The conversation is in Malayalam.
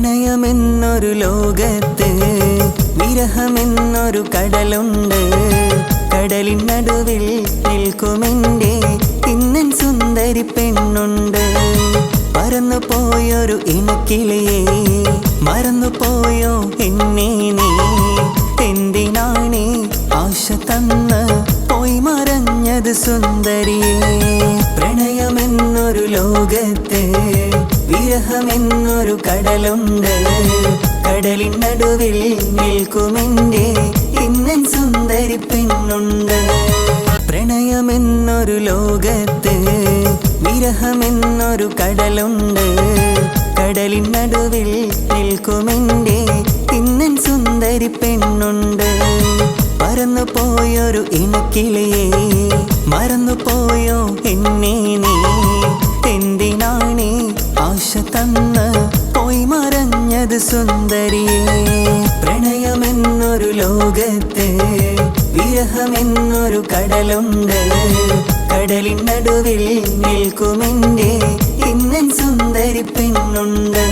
പ്രണയമെന്നൊരു ലോകത്ത് വിരഹമെന്നൊരു കടലുണ്ട്. കടലിൻ നടുവിൽ നിൽക്കുമെൻ്റെ ഇന്നൻ സുന്ദരി പെണ്ണുണ്ട്. പറന്നു പോയൊരു ഇണക്കിളിയെ മറന്നുപോയോ എന്നെ നീ? എന്തിനാണീ ആശ തന്ന് പോയി മറഞ്ഞത് സുന്ദരിയെ? പ്രണയമെന്നൊരു ലോകത്ത് വിരഹമെന്നൊരു കടലുണ്ട്. കടലിൻ നടുവിൽ നിൽക്കുമെൻ്റെ ഇന്നൻ സുന്ദരി പെണ്ണുണ്ട്. പ്രണയമെന്നൊരു ലോകത്ത് വിരഹമെന്നൊരു കടലുണ്ട്. കടലിൻ നടുവിൽ നിൽക്കുമെൻ്റെ ഇന്നൻ സുന്ദരി പെണ്ണുണ്ട്. പറന്നു പോയൊരു ഇണക്കിളിയെ മറന്നുപോയോ എന്നെ നീ? എന്തിനാണീ ആശ തന്ന് പോയി മറഞ്ഞത് സുന്ദരിയെ? പ്രണയമെന്നൊരു ലോകത്ത് വിരഹമെന്നൊരു കടലുണ്ട്. കടലിൻ നടുവിൽ നിൽക്കുമെൻ്റെ ഇന്നൻ സുന്ദരി പെണ്ണുണ്ട്.